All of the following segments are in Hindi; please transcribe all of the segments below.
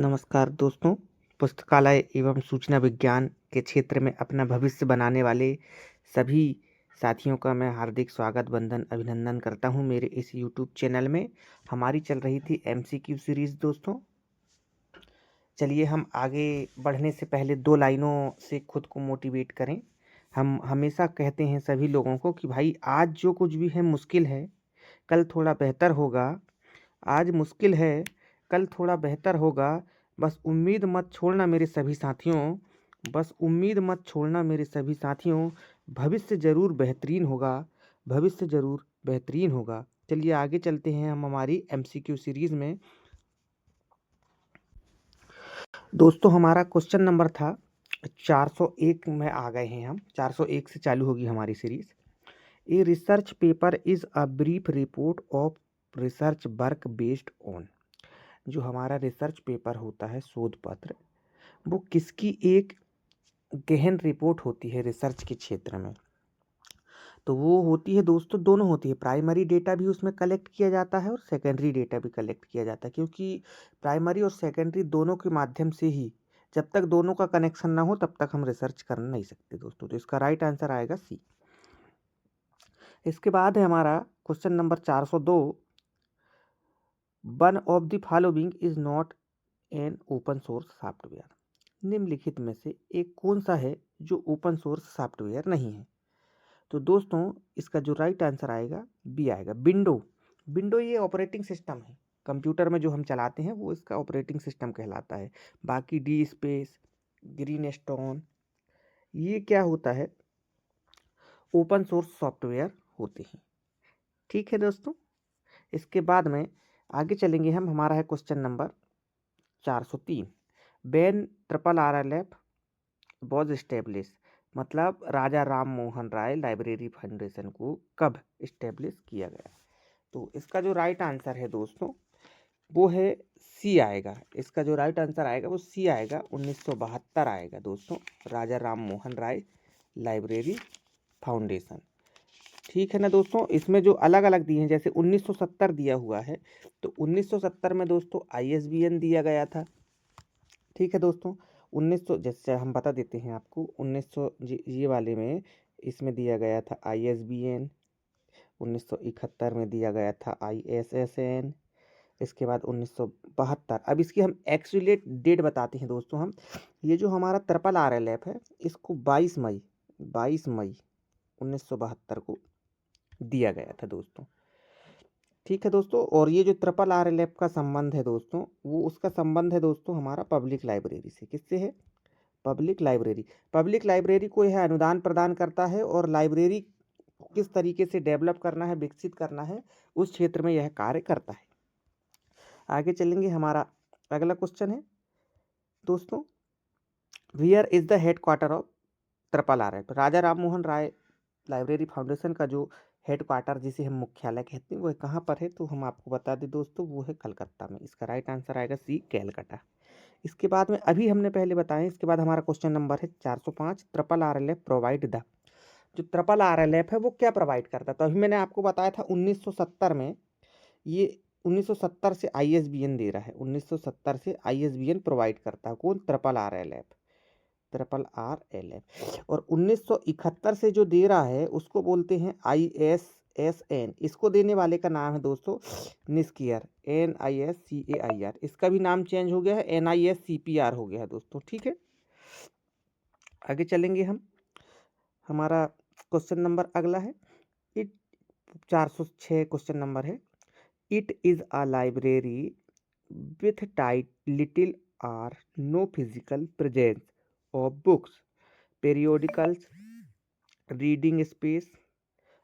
नमस्कार दोस्तों। पुस्तकालय एवं सूचना विज्ञान के क्षेत्र में अपना भविष्य बनाने वाले सभी साथियों का मैं हार्दिक स्वागत वंदन अभिनंदन करता हूं मेरे इस यूट्यूब चैनल में। हमारी चल रही थी एमसीक्यू सीरीज़ दोस्तों। चलिए हम आगे बढ़ने से पहले 2 लाइनों से खुद को मोटिवेट करें। हम हमेशा कहते हैं सभी लोगों को कि भाई आज जो कुछ भी है मुश्किल है, कल थोड़ा बेहतर होगा। आज मुश्किल है, कल थोड़ा बेहतर होगा। बस उम्मीद मत छोड़ना मेरे सभी साथियों, बस उम्मीद मत छोड़ना मेरे सभी साथियों। भविष्य ज़रूर बेहतरीन होगा, भविष्य ज़रूर बेहतरीन होगा। चलिए आगे चलते हैं हम हमारी एमसीक्यू सीरीज़ में। दोस्तों हमारा क्वेश्चन नंबर था 401 में आ गए हैं हम। 401 से चालू होगी हमारी series. A research paper is a brief report of research work based on. जो हमारा रिसर्च पेपर होता है, शोध पत्र, वो किसकी एक गहन रिपोर्ट होती है रिसर्च के क्षेत्र में। तो वो होती है दोस्तों, दोनों होती है। प्राइमरी डेटा भी उसमें कलेक्ट किया जाता है और सेकेंडरी डेटा भी कलेक्ट किया जाता है, क्योंकि प्राइमरी और सेकेंडरी दोनों के माध्यम से ही, जब तक दोनों का कनेक्शन ना हो तब तक हम रिसर्च कर नहीं सकते दोस्तों। तो इसका राइट आंसर आएगा सी। इसके बाद है हमारा question number 402। One of the following is not an open source software. निम्नलिखित में से एक कौन सा है जो ओपन सोर्स सॉफ्टवेयर नहीं है? तो दोस्तों इसका जो राइट आंसर आएगा बी आएगा, विंडो। विंडो ये ऑपरेटिंग सिस्टम है, कंप्यूटर में जो हम चलाते हैं वो इसका ऑपरेटिंग सिस्टम कहलाता है। बाकी डी स्पेस, ग्रीन स्टोन, ये क्या होता है, ओपन सोर्स सॉफ्टवेयर होते हैं। ठीक है दोस्तों। इसके बाद में आगे चलेंगे हम। हमारा है question number 403। Ban triple RLF was establish. मतलब राजा राम मोहन राय लाइब्रेरी फाउंडेशन को कब इस्टेब्लिश किया गया? तो इसका जो राइट आंसर है दोस्तों वो है सी आएगा। इसका जो राइट आंसर आएगा वो सी आएगा, 1972 आएगा दोस्तों, राजा राम मोहन राय लाइब्रेरी फाउंडेशन। ठीक है ना दोस्तों। इसमें जो अलग अलग दिए हैं, जैसे 1970 दिया हुआ है, तो 1970 में दोस्तों ISBN दिया गया था। ठीक है दोस्तों। 1900, जैसे हम बता देते हैं आपको, 1900 ये वाले में इसमें दिया गया था ISBN। 1971 में दिया गया था ISSN। इसके बाद 1972। अब इसकी हम एक्चुअली डेट बताते हैं दोस्तों हम। ये जो हमारा ट्रिपल RLF है, इसको 22 मई 1972 को दिया गया था दोस्तों। ठीक है दोस्तों। और ये जो ट्रिपल RLF का संबंध है दोस्तों, वो उसका संबंध है दोस्तों हमारा पब्लिक लाइब्रेरी से। किससे है? Public library. पब्लिक लाइब्रेरी को यह अनुदान प्रदान करता है और लाइब्रेरी किस तरीके से डेवलप करना है, विकसित करना है, उस क्षेत्र में यह कार्य करता है। आगे चलेंगे। हमारा अगला क्वेश्चन है दोस्तों, where is the head quarter of triple RLF। Raja Ram Mohan Roy library foundation का जो हेड क्वार्टर, जिसे हम मुख्यालय कहते हैं, वो कहाँ पर है? तो हम आपको बता दें दोस्तों, वो है कलकत्ता में। इसका राइट आंसर आएगा सी, कैलकाटा। इसके बाद में अभी हमने पहले बताया, इसके बाद हमारा क्वेश्चन नंबर है 405। Triple RLF provide the. जो ट्रिपल RLF है वो क्या प्रोवाइड करता है? तो अभी मैंने आपको बताया था 1970 में, ये 1970 से ISBN दे रहा है। 1970 से ISBN प्रोवाइड करता है कौन? Triple RLF। Triple RLF। और 1971 से जो दे रहा है उसको बोलते हैं ISSN। इसको देने वाले का नाम है दोस्तों निस्कियर, NISCAIR। इसका भी नाम चेंज हो गया है, NISCPR हो गया है दोस्तों। ठीक है। आगे चलेंगे हम। हमारा क्वेश्चन नंबर अगला है, इट 406 क्वेश्चन नंबर है। It is a library with tight little or no physical presence of books, periodicals, reading space,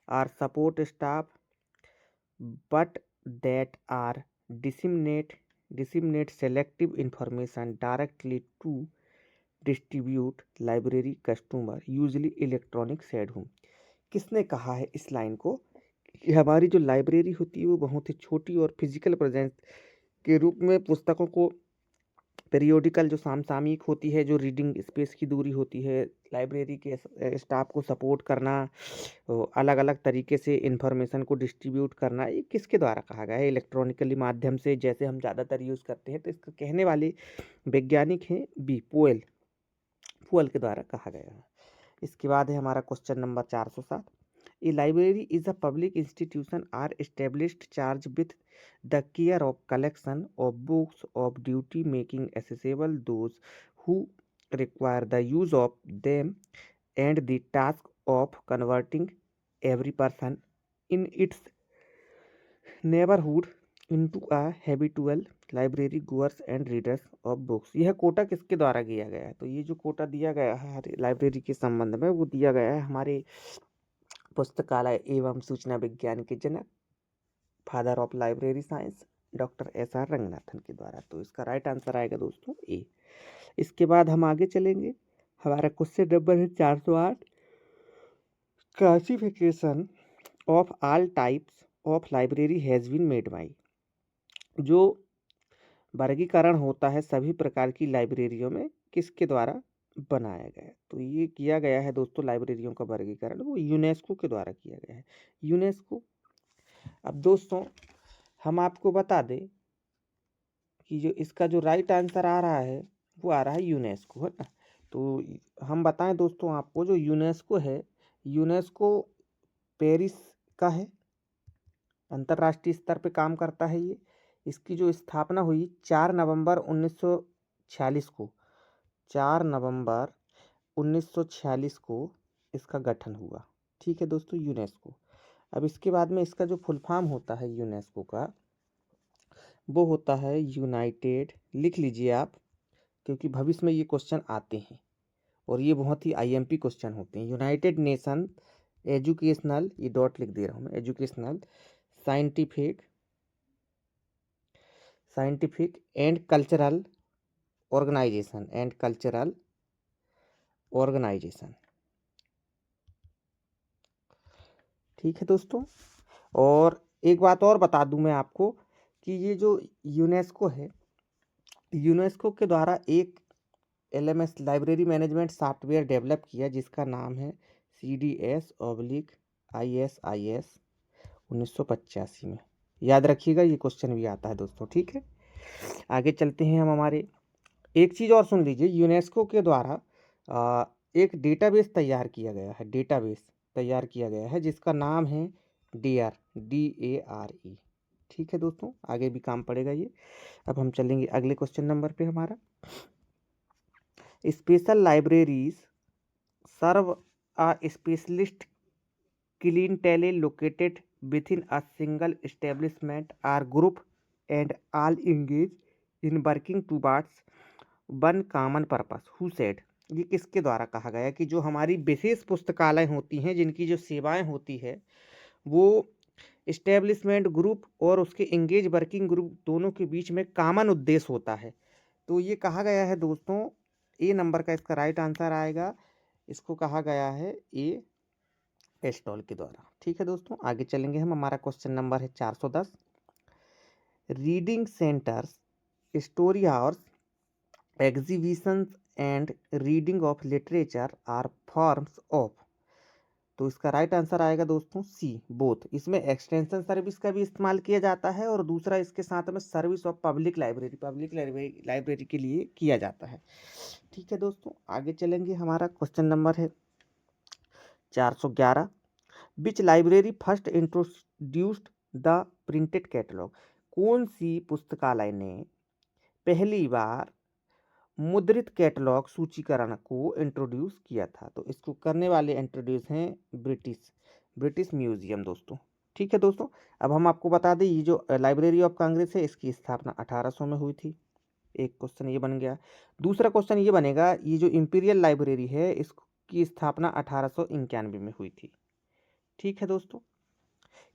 or support staff, but that are disseminate selective information directly to distribute library customer, usually electronic said home। किसने कहा है इस लाइन को कि हमारी जो लाइब्रेरी होती है वो बहुत ही छोटी और फिजिकल प्रेजेंस के रूप में पुस्तकों को पीरियोडिकल जो समसामयिक होती है, जो रीडिंग स्पेस की दूरी होती है, लाइब्रेरी के स्टाफ को सपोर्ट करना, अलग अलग तरीके से इंफॉर्मेशन को डिस्ट्रीब्यूट करना, ये किसके द्वारा कहा गया है? इलेक्ट्रॉनिकली माध्यम से, जैसे हम ज़्यादातर यूज़ करते हैं। तो इसका कहने वाले वैज्ञानिक हैं बी पोएल, पोएल के द्वारा कहा गया है। इसके बाद है हमारा question number 407। A library is a public institution or established charge with the care of collection of books of duty making accessible those who require the use of them and the task of converting every person in its neighborhood into a habitual library goers and readers of books। यह कोटा किसके द्वारा किया गया है? तो ये जो कोटा दिया गया है लाइब्रेरी के संबंध में, वो दिया गया है हमारे पुस्तकालय एवं सूचना विज्ञान के जनक, father of library science, doctor SR Ranganathan के द्वारा। तो इसका राइट आंसर आएगा दोस्तों ए। इसके बाद हम आगे चलेंगे। हमारा क्वेश्चन नंबर है 408। Classification of all types of library has been made by. जो वर्गीकरण होता है सभी प्रकार की लाइब्रेरियों में, किसके द्वारा बनाया गया है? तो ये किया गया है दोस्तों, लाइब्रेरियों का वर्गीकरण वो यूनेस्को के द्वारा किया गया है। यूनेस्को। अब दोस्तों हम आपको बता दें कि जो इसका जो राइट आंसर आ रहा है वो आ रहा है यूनेस्को, है ना। तो हम बताएं दोस्तों आपको, जो यूनेस्को है, यूनेस्को पेरिस का है, अंतर्राष्ट्रीय स्तर पे काम करता है ये। इसकी जो स्थापना हुई 4 नवंबर 1946 को, 4 नवंबर 1946 को इसका गठन हुआ। ठीक है दोस्तों, यूनेस्को। अब इसके बाद में इसका जो फुल फॉर्म होता है यूनेस्को का, वो होता है यूनाइटेड, लिख लीजिए आप, क्योंकि भविष्य में ये क्वेश्चन आते हैं और ये बहुत ही IMP क्वेश्चन होते हैं। यूनाइटेड नेशन एजुकेशनल, ये डॉट लिख दे रहा हूँ मैं, educational scientific and cultural organisation. ठीक है दोस्तों। और एक बात और बता दूं मैं आपको कि ये जो यूनेस्को है, यूनेस्को के द्वारा एक LMS library management software develop किया जिसका नाम है CDS/ISIS 1985 में। याद रखिएगा, ये क्वेश्चन भी आता है दोस्तों। ठीक है, आगे चलते हैं हम हमारे। एक चीज़ और सुन लीजिए, यूनेस्को के द्वारा एक डेटाबेस तैयार किया गया है, जिसका नाम है DARE। ठीक है दोस्तों, आगे भी काम पड़ेगा ये। अब हम चलेंगे अगले क्वेश्चन नंबर पे हमारा। Special libraries serve a specialist clientele located within a single establishment or group and all engage in working towards one common purpose। Who said? ये किसके द्वारा कहा गया कि जो हमारी विशेष पुस्तकालय होती हैं, जिनकी जो सेवाएं होती है, वो इस्टेब्लिशमेंट ग्रुप और उसके एंगेज वर्किंग ग्रुप दोनों के बीच में कॉमन उद्देश्य होता है। तो ये कहा गया है दोस्तों, ए नंबर का इसका राइट आंसर आएगा। इसको कहा गया है ए एस्टॉल के द्वारा। ठीक है दोस्तों, आगे चलेंगे हम। हमारा क्वेश्चन नंबर है 410। Reading centres, story house, exhibitions and reading of literature are forms of. तो इसका राइट आंसर आएगा दोस्तों सी, बोथ। इसमें एक्सटेंशन सर्विस का भी इस्तेमाल किया जाता है और दूसरा इसके साथ में सर्विस ऑफ पब्लिक लाइब्रेरी के लिए किया जाता है। ठीक है दोस्तों, आगे चलेंगे। हमारा क्वेश्चन नंबर है 411। Which library first introduced the printed catalogue. कौन सी पुस्तकालय ने पहली बार मुद्रित कैटलॉग सूचीकरण को इंट्रोड्यूस किया था? तो इसको करने वाले इंट्रोड्यूस हैं ब्रिटिश म्यूजियम दोस्तों। ठीक है दोस्तों, अब हम आपको बता दें, ये जो लाइब्रेरी ऑफ कांग्रेस है, इसकी स्थापना 1800 में हुई थी। एक क्वेश्चन ये बन गया। दूसरा क्वेश्चन ये बनेगा, ये जो इंपीरियल लाइब्रेरी है, इसकी स्थापना 1891 में हुई थी। ठीक है दोस्तों।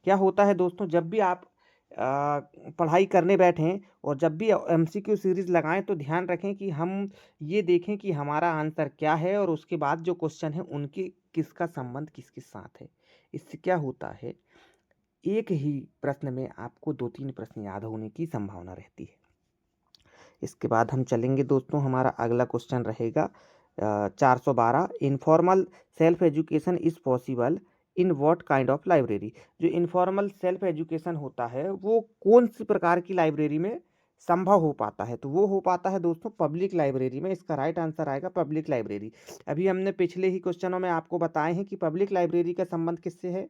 क्या होता है दोस्तों, जब भी आप पढ़ाई करने बैठें और जब भी MCQ सीरीज लगाएं, तो ध्यान रखें कि हम ये देखें कि हमारा आंसर क्या है और उसके बाद जो क्वेश्चन है उनके किसका संबंध किसके साथ है। इससे क्या होता है, एक ही प्रश्न में आपको 2-3 प्रश्न याद होने की संभावना रहती है। इसके बाद हम चलेंगे दोस्तों, हमारा अगला क्वेश्चन रहेगा 412, informal self education is possible in what kind of library. जो इनफॉर्मल सेल्फ एजुकेशन होता है वो कौन सी प्रकार की लाइब्रेरी में संभव हो पाता है, तो वो हो पाता है दोस्तों पब्लिक लाइब्रेरी में। इसका राइट आंसर आएगा पब्लिक लाइब्रेरी। अभी हमने पिछले ही क्वेश्चनों में आपको बताए हैं कि पब्लिक लाइब्रेरी का संबंध किससे है,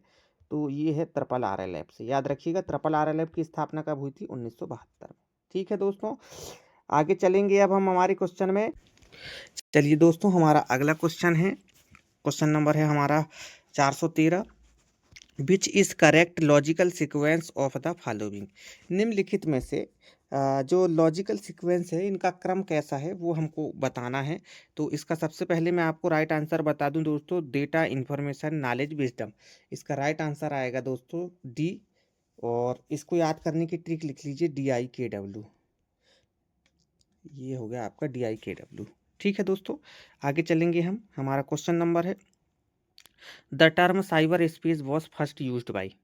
तो ये है ट्रिपल आर एल से। याद रखिएगा, ट्रिपल आर की स्थापना कब हुई थी, 1972 में। ठीक है दोस्तों, आगे चलेंगे अब हम हमारे क्वेश्चन में। चलिए दोस्तों, हमारा अगला क्वेश्चन है, क्वेश्चन नंबर है हमारा 413, which is correct logical sequence of the following. निम्नलिखित में से जो लॉजिकल सीक्वेंस है इनका क्रम कैसा है वो हमको बताना है। तो इसका सबसे पहले मैं आपको राइट आंसर बता दूं दोस्तों, डेटा, इंफॉर्मेशन, नॉलेज, विजडम। इसका राइट आंसर आएगा दोस्तों डी। और इसको याद करने की ट्रिक लिख लीजिए, DIKW। ये हो गया आपका DIKW। ठीक है दोस्तों, आगे चलेंगे हम। हमारा क्वेश्चन नंबर है, the term cyber space was first used by.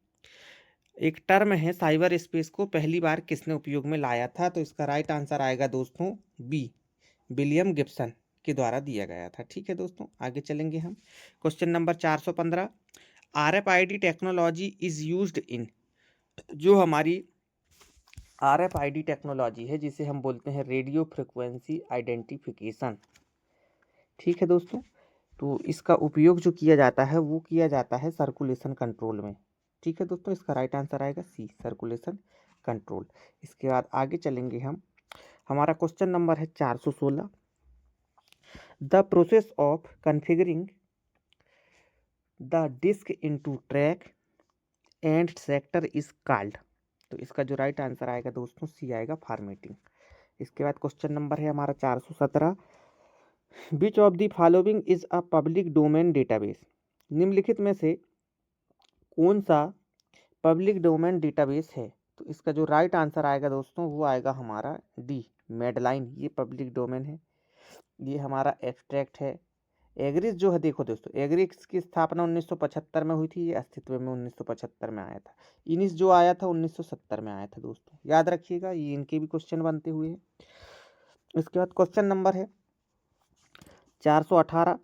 एक टर्म है साइबर स्पेस को पहली बार किसने उपयोग में लाया था, तो इसका राइट आंसर आएगा दोस्तों बी, विलियम गिब्सन के द्वारा दिया गया था। ठीक है दोस्तों, आगे चलेंगे हम। Question number 415, RFID technology is used in. जो हमारी RFID टेक्नोलॉजी है जिसे हम बोलते हैं रेडियो फ्रिक्वेंसी आइडेंटिफिकेशन। ठीक है दोस्तों, तो इसका उपयोग जो किया जाता है वो किया जाता है सर्कुलेशन कंट्रोल में। ठीक है दोस्तों, इसका राइट आंसर आएगा सी, सर्कुलेशन कंट्रोल। इसके बाद आगे चलेंगे हम। हमारा क्वेश्चन नंबर है 416, the process of configuring the disk into track and sector is called. तो इसका जो राइट आंसर आएगा दोस्तों सी आएगा, फॉर्मेटिंग। इसके बाद क्वेश्चन नंबर है हमारा 417, which of the following is a public domain database. निम्नलिखित में से कौन सा पब्लिक डोमेन डेटाबेस है, तो इसका जो राइट आंसर आएगा दोस्तों वो आएगा हमारा डी, मेडलाइन। ये पब्लिक डोमेन है, ये हमारा एब्स्ट्रैक्ट है। एग्रिस जो है, देखो दोस्तों, एग्रिस की स्थापना 1975 में हुई थी, ये अस्तित्व में 1975 में आया था। इनिस जो आया था 1970 में आया था दोस्तों, याद रखिएगा, ये इनके भी क्वेश्चन बनते हुए हैं। इसके बाद क्वेश्चन नंबर है 418,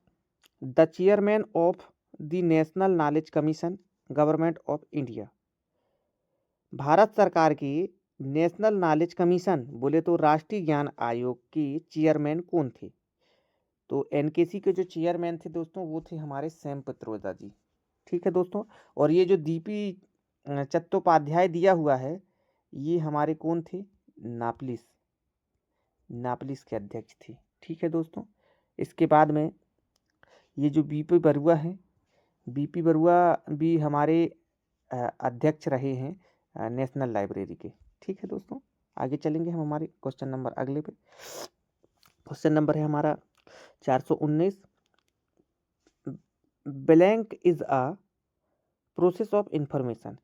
the chairman of the national knowledge commission government of India. Bharat सरकार की नेशनल नॉलेज कमीशन बोले तो राष्ट्रीय ज्ञान आयोग के चेयरमैन कौन थे, तो एनकेसी के जो चेयरमैन थे दोस्तों वो थे हमारे सैम पित्रोदा जी। ठीक है दोस्तों, और ये जो DP चट्टोपाध्याय दिया हुआ है ये हमारे कौन थे, नापलिस के अध्यक्ष थे। ठीक है दोस्तों, इसके बाद में ये जो BP बरुआ हैं, BP बरुआ भी हमारे अध्यक्ष रहे हैं नेशनल लाइब्रेरी के। ठीक है दोस्तों, आगे चलेंगे हम हमारे क्वेश्चन नंबर अगले पे। क्वेश्चन नंबर है हमारा 419, blank is a process of information.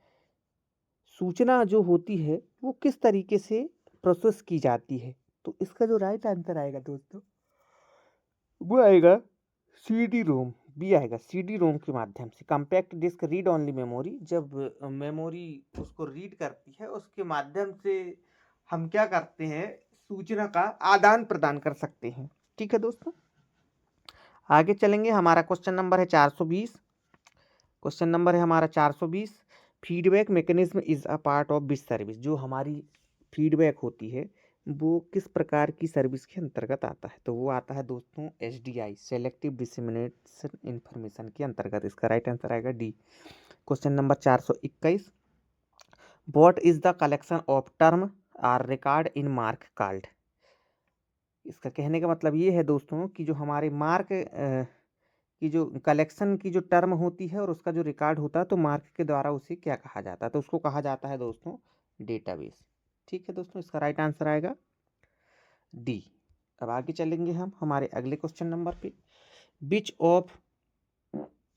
सूचना जो होती है वो किस तरीके से प्रोसेस की जाती है, तो इसका जो राइट आंसर आएगा दोस्तों वो आएगा CD रोम, बी आएगा, CD रोम के माध्यम से। Compact disc read only memory, जब मेमोरी उसको रीड करती है उसके माध्यम से हम क्या करते हैं, सूचना का आदान प्रदान कर सकते हैं। ठीक है दोस्तों, आगे चलेंगे। हमारा क्वेश्चन नंबर है 420, क्वेश्चन नंबर है हमारा 420, feedback mechanism is a part of which service. जो हमारी फीडबैक होती है वो किस प्रकार की सर्विस के अंतर्गत आता है, तो वो आता है दोस्तों SDI, सेलेक्टिव डिसेमिनेशन इंफॉर्मेशन के अंतर्गत। इसका राइट आंसर आएगा D. Question number 421, what is the collection of term or record in MARC called. इसका कहने का मतलब ये है दोस्तों कि जो हमारे मार्क की जो कलेक्शन की जो टर्म होती है और उसका जो रिकॉर्ड होता है, तो मार्क के द्वारा उसे क्या कहा जाता है, तो उसको कहा जाता है दोस्तों डेटाबेस। ठीक है दोस्तों, इसका राइट आंसर आएगा डी। अब आगे चलेंगे हम हमारे अगले क्वेश्चन नंबर पे, which of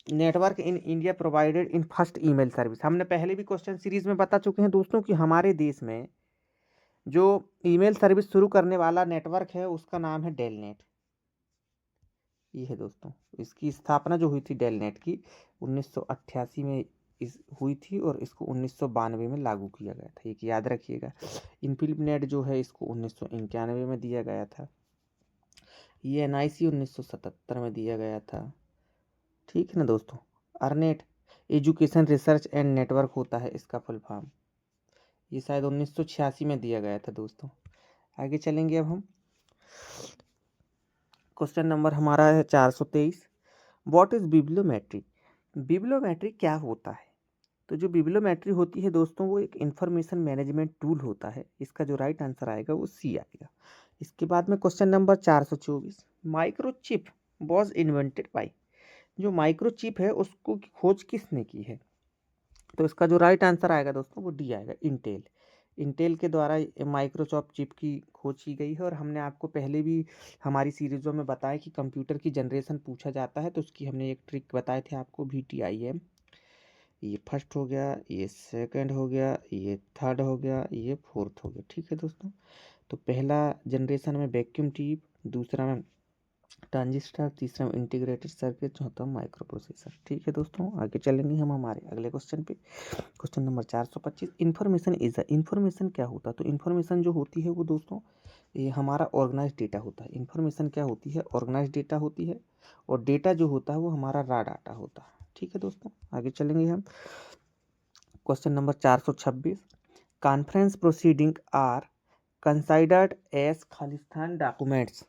network in India provided in first email service. हमने पहले भी क्वेश्चन सीरीज में बता चुके हैं दोस्तों कि हमारे देश में जो ईमेल सर्विस शुरू करने वाला नेटवर्क है उसका नाम है डेलनेट। ये है दोस्तों, इसकी स्थापना जो हुई थी डेलनेट की 1988 में इस हुई थी और इसको 1992 में लागू किया गया था, एक याद रखिएगा। इनफिल्म नेट जो है इसको 1991 में दिया गया था। ये एनआईसी 1977 में दिया गया था, ठीक है ना दोस्तों। Ornate education research and network होता है इसका फुल फॉर्म, ये शायद 1986 में दिया गया था दोस्तों। आगे चलेंगे अब हम। क्वेश्चन नंबर हमारा है 423। What is बिब्लियोमेट्री? बिब्लियोमेट्री क्या होता है? तो जो बिब्लियोमेट्री होती है दोस्तों वो एक इंफॉर्मेशन मैनेजमेंट टूल होता है। इसका जो राइट आंसर आएगा वो सी आएगा। इसके बाद में question number 424। Microchip was invented by? जो माइक्रोचिप है उसको खोज किसने की है? तो इसका जो राइट आंसर आएगा दोस्तों वो डी आएगा, इंटेल। इंटेल के द्वारा माइक्रोचॉप चिप की खोज की गई है। और हमने आपको पहले भी हमारी सीरीज़ों में बताया कि कंप्यूटर की जनरेशन पूछा जाता है तो उसकी हमने एक ट्रिक बताए थे आपको, VTIM। ये फर्स्ट हो गया, ये सेकंड हो गया, ये थर्ड हो गया, ये फोर्थ हो गया, ठीक है दोस्तों। तो पहला जनरेशन में वैक्यूम ट्यूब, दूसरा में ट्रांजिस्टर, तीसरा में इंटीग्रेटेड सर्किट, चौथा माइक्रो प्रोसेसर, ठीक है दोस्तों। आगे चलेंगे हम हमारे अगले क्वेश्चन पे। Question number 425। Information is a, information क्या होता है? तो इन्फॉर्मेशन जो होती है वो दोस्तों ये हमारा ऑर्गेनाइज डेटा होता है। इन्फॉर्मेशन क्या होती है? ऑर्गेनाइज डेटा होती है। और डेटा जो होता है वो हमारा रॉ डाटा होता है, ठीक है दोस्तों। आगे चलेंगे हम। Question number 426। Conference proceeding are considered as खालिस्तान डॉक्यूमेंट्स?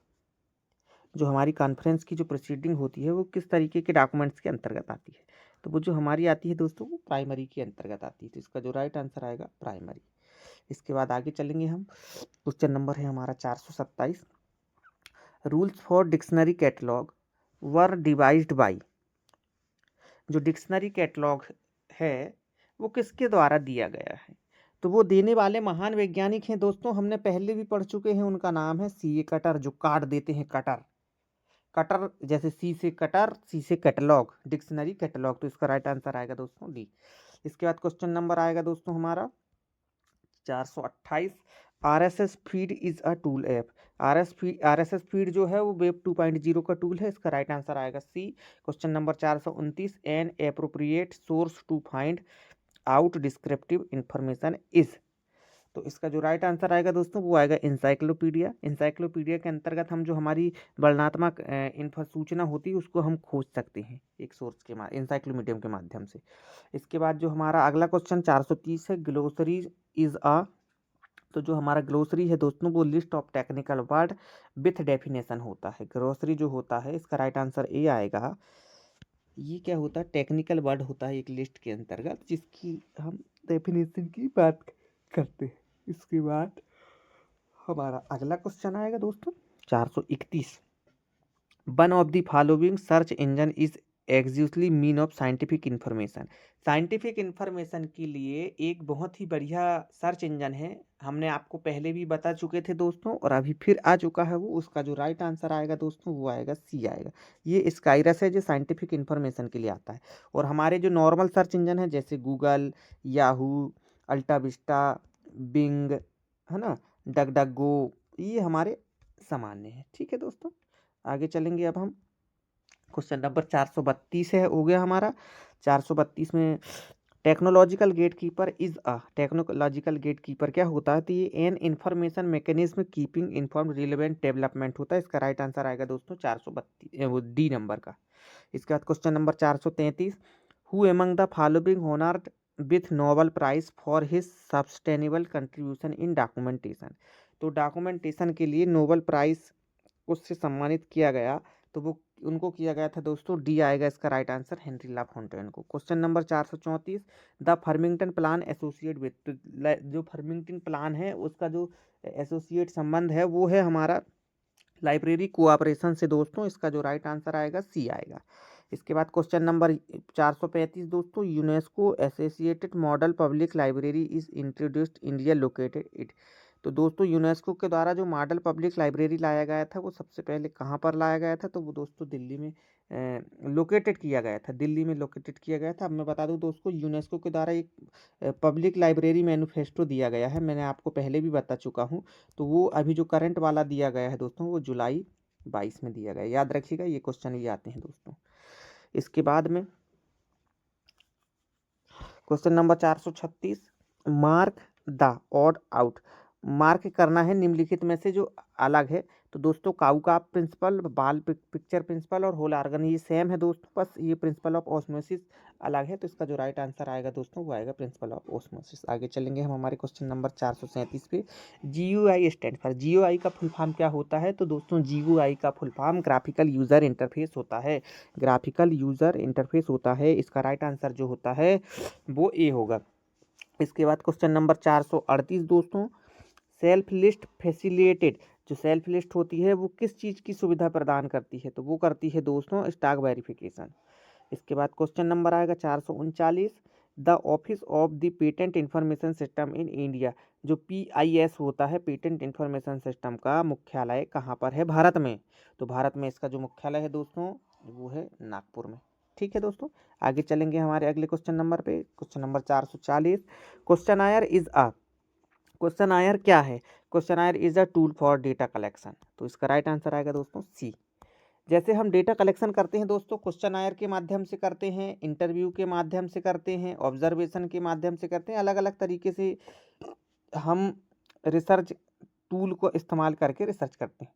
जो हमारी कॉन्फ्रेंस की जो प्रोसीडिंग होती है वो किस तरीके के डॉक्यूमेंट्स के अंतर्गत आती है? तो वो जो हमारी आती है दोस्तों वो प्राइमरी के अंतर्गत आती है। तो इसका जो राइट आंसर आएगा प्राइमरी। इसके बाद आगे चलेंगे हम। क्वेश्चन नंबर है हमारा 427। Rules for dictionary catalogue were devised by? जो डिक्शनरी कैटलॉग है वो किसके द्वारा दिया गया है? तो वो देने वाले महान वैज्ञानिक हैं दोस्तों, हमने पहले भी पढ़ चुके हैं। उनका नाम है CA कटर, जो काट देते हैं कटर। कटर जैसे सी से कटर, सी से कैटलॉग, डिक्शनरी कैटलॉग। तो इसका राइट आंसर आएगा दोस्तों डी। इसके बाद क्वेश्चन नंबर आएगा दोस्तों हमारा 428। RSS feed is a tool app? RSS feed जो है वो वेब 2.0 का टूल है। इसका राइट आंसर आएगा C. Question number 429। An appropriate source to find out descriptive information is? तो इसका जो राइट आंसर आएगा दोस्तों वो आएगा इंसाइक्लोपीडिया। इंसाइक्लोपीडिया के अंतर्गत हम जो हमारी वर्णनात्मक सूचना होती है उसको हम खोज सकते हैं एक सोर्स के इंसाइक्लोमीडियम के माध्यम से। इसके बाद जो हमारा अगला क्वेश्चन 430 है, ग्लोसरी इज अ? तो जो हमारा ग्लोसरी है दोस्तों वो list of technical word with definition होता है। ग्लोसरी जो होता है इसका राइट आंसर ए आएगा। ये क्या होता है? टेक्निकल वर्ड होता है एक लिस्ट के अंतर्गत जिसकी हम डेफिनेशन की बात करते हैं। इसके बाद हमारा अगला क्वेश्चन आएगा दोस्तों 431। One of the following search engine is exactly mean of scientific information? Scientific information के लिए एक बहुत ही बढ़िया सर्च इंजन है, हमने आपको पहले भी बता चुके थे दोस्तों और अभी फिर आ चुका है वो। उसका जो राइट आंसर आएगा दोस्तों वो आएगा सी आएगा। ये स्काइरस है जो साइंटिफिक इंफॉर्मेशन के लिए आता है। और हमारे जो नॉर्मल सर्च इंजन है जैसे गूगल, याहू, अल्टा विस्टा, बिंग, है ना, डग डग गो, ये हमारे सामान्य है, ठीक है दोस्तों। आगे चलेंगे अब हम। क्वेश्चन नंबर 432 है हो गया हमारा। 432 में technological gatekeeper is a? Technological gatekeeper क्या होता है? तो ये an information mechanism keeping inform relevant development होता है। इसका राइट आंसर आएगा दोस्तों 432 वो डी नंबर का। इसके बाद question number 433। Who among the following honoured with Nobel prize for his sustainable contribution in documentation? तो डॉक्यूमेंटेशन के लिए नोबेल प्राइज उससे सम्मानित किया गया, तो वो उनको किया गया था दोस्तों, डी आएगा इसका right answer, Henri La Fontaine को। Question number 434। The Farmington plan associate with? तो जो फर्मिंगटन प्लान है उसका जो एसोसिएट संबंध है वो है हमारा लाइब्रेरी कोऑपरेशन से दोस्तों। इसका जो राइट आंसर आएगा सी आएगा। इसके बाद क्वेश्चन नंबर 435 दोस्तों। UNESCO associated model public library is introduced India located it? तो दोस्तों यूनेस्को के द्वारा जो मॉडल पब्लिक लाइब्रेरी लाया गया था वो सबसे पहले कहाँ पर लाया गया था? तो वो दोस्तों दिल्ली में लोकेटेड किया गया था, दिल्ली में लोकेटेड किया गया था। अब मैं बता दूं दोस्तों यूनेस्को के द्वारा एक पब्लिक लाइब्रेरी मैनिफेस्टो दिया गया है, मैंने आपको पहले भी बता चुका हूँ। तो वो अभी जो करंट वाला दिया गया है दोस्तों वो जुलाई 22 में दिया गया, याद रखिएगा ये क्वेश्चन ये आते हैं दोस्तों। इसके बाद में question number 436, mark the odd out. Mark करना है निम्नलिखित में से जो अलग है। तो दोस्तों काउका प्रिंसिपल, बाल पिक्चर प्रिंसिपल और होल आर्गन ये सेम है दोस्तों, बस ये प्रिंसिपल ऑफ ऑस्मोसिस अलग है। तो इसका जो राइट आंसर आएगा दोस्तों वो आएगा प्रिंसिपल ऑफ ऑस्मोसिस। आगे चलेंगे हम हमारे क्वेश्चन नंबर 437 पे। GUI स्टैंड फॉर, GUI का फुल फॉर्म क्या होता है? तो दोस्तों GUI का full form graphical user interface होता है। ग्राफिकल यूजर इंटरफेस होता है। इसका राइट आंसर जो होता है वो ए होगा। इसके बाद क्वेश्चन नंबर 438 दोस्तों, सेल्फ लिस्ट फैसिलिटेटेड। जो सेल्फ लिस्ट होती है वो किस चीज़ की सुविधा प्रदान करती है? तो वो करती है दोस्तों स्टॉक वेरिफिकेशन। इसके बाद क्वेश्चन नंबर आएगा 439, the office of the patent information system in India. जो PIS होता है, पेटेंट इंफॉर्मेशन सिस्टम का मुख्यालय कहाँ पर है? भारत में। तो भारत में इसका जो मुख्यालय है दोस्तों वो है नागपुर में। ठीक है दोस्तों, आगे चलेंगे हमारे अगले क्वेश्चन नंबर पे। Question number 440, questionnaire is a, questionnaire क्या है? Questionnaire is a tool for data collection. तो इसका राइट आंसर आएगा दोस्तों सी। जैसे हम डेटा कलेक्शन करते हैं दोस्तों, क्वेश्चन आयर के माध्यम से करते हैं, इंटरव्यू के माध्यम से करते हैं, ऑब्जर्वेशन के माध्यम से करते हैं, अलग अलग तरीके से हम रिसर्च टूल को इस्तेमाल करके रिसर्च करते हैं।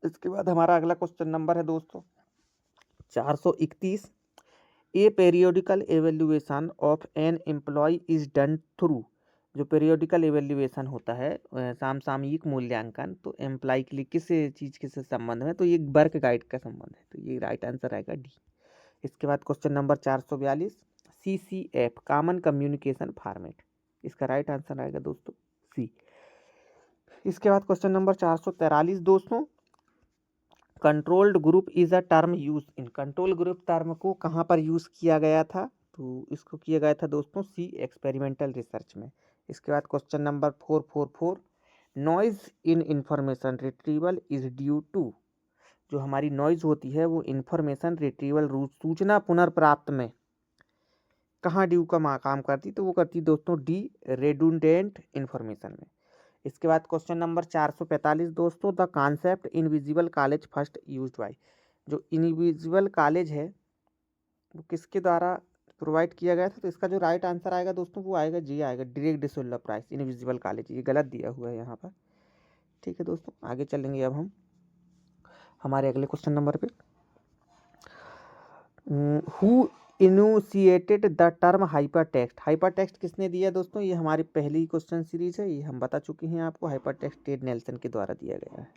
इसके बाद हमारा अगला क्वेश्चन नंबर है दोस्तों 431, a periodical evaluation of an employee is done through. जो पेरियोडिकल एवेल्युएशन होता है सामयिक मूल्यांकन, तो एम्प्लॉय के लिए किस चीज़ के से संबंध में? तो ये वर्क गाइड का संबंध है। तो ये राइट आंसर आएगा डी। इसके बाद question number 442, CCF common communication format. इसका राइट आंसर आएगा दोस्तों सी। इसके बाद क्वेश्चन नंबर 443 दोस्तों, controlled group is a term use in. Control group term को कहाँ पर यूज किया गया था? तो इसको किया गया था दोस्तों सी, एक्सपेरिमेंटल रिसर्च में। इसके बाद question number 444, noise in information retrieval is due to. जो हमारी नॉइज होती है वो इंफॉर्मेशन रिट्रीवल, सूचना पुनर्प्राप्त में कहाँ ड्यू का काम करती? तो वो करती दोस्तों डी, रेडुंडेंट इंफॉर्मेशन में। इसके बाद क्वेश्चन नंबर 445 दोस्तों, the concept invisible college first used by. जो इनविजिबल कॉलेज है वो किसके द्वारा प्रोवाइड किया गया था? तो इसका जो राइट आंसर आएगा दोस्तों वो आएगा जी, आएगा direct dissolve price. Invisible college ये गलत दिया हुआ है यहाँ पर। ठीक है दोस्तों, आगे चलेंगे अब हम हमारे अगले क्वेश्चन नंबर पे। Who initiated the term hyper text. Hyper text किसने दिया दोस्तों? ये हमारी पहली क्वेश्चन सीरीज है, ये हम बता चुके हैं आपको। हाइपर टेक्स्ट टेड नेल्सन के द्वारा दिया गया है।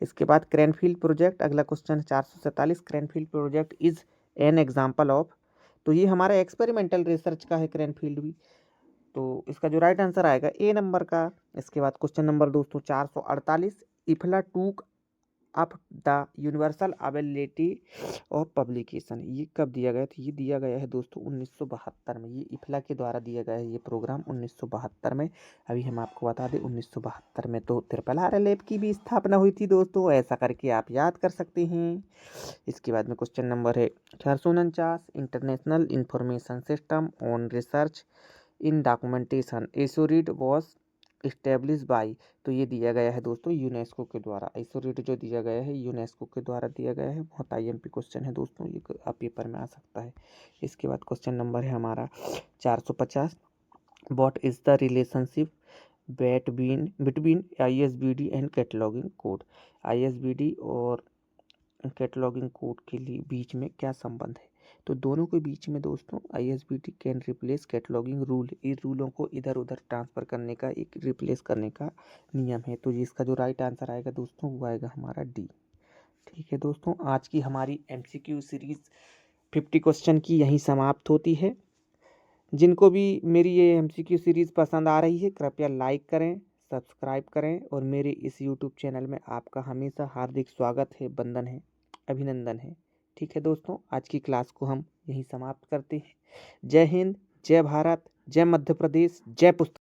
इसके बाद क्रैनफील्ड प्रोजेक्ट, अगला question 447, Cranfield project is an example of. तो ये हमारा एक्सपेरिमेंटल रिसर्च का है क्रैनफील्ड भी। तो इसका जो राइट आंसर आएगा ए नंबर का। इसके बाद क्वेश्चन नंबर दोस्तों 448, इफला टूक up the universal availability of publication. ये कब दिया गया? तो ये दिया गया है दोस्तों 1972 में। ये इफला के द्वारा दिया गया है ये प्रोग्राम 1972 में। अभी हम आपको बता दें 1972 में तो RRR की भी स्थापना हुई थी दोस्तों, ऐसा करके आप याद कर सकते हैं। इसके बाद में क्वेश्चन नंबर है 449, international information system on research in documentation ISORID was establish by. तो ये दिया गया है दोस्तों यूनेस्को के द्वारा। एसोरिड जो दिया गया है यूनेस्को के द्वारा दिया गया है। बहुत IMP क्वेश्चन है दोस्तों, ये आप पेपर में आ सकता है। इसके बाद क्वेश्चन नंबर है हमारा 450, what is the relationship between ISBD and cataloguing code. ISBD और कैटलॉगिंग कोड के लिए बीच में क्या संबंध है? तो दोनों के बीच में दोस्तों ISBD can replace cataloguing rule. इस रूलों को इधर उधर ट्रांसफ़र करने का, एक रिप्लेस करने का नियम है। तो इसका जो राइट आंसर आएगा दोस्तों वो आएगा हमारा डी। ठीक है दोस्तों, आज की हमारी MCQ सीरीज़ 50 क्वेश्चन की यहीं समाप्त होती है। जिनको भी मेरी ये MCQ सीरीज़ पसंद आ रही है कृपया लाइक करें, सब्सक्राइब करें और मेरे इस YouTube चैनल में आपका हमेशा हार्दिक स्वागत है, वंदन है, अभिनंदन है। ठीक है दोस्तों, आज की क्लास को हम यहीं समाप्त करते हैं। जय हिंद, जय भारत, जय मध्य प्रदेश, जय पुस्तक।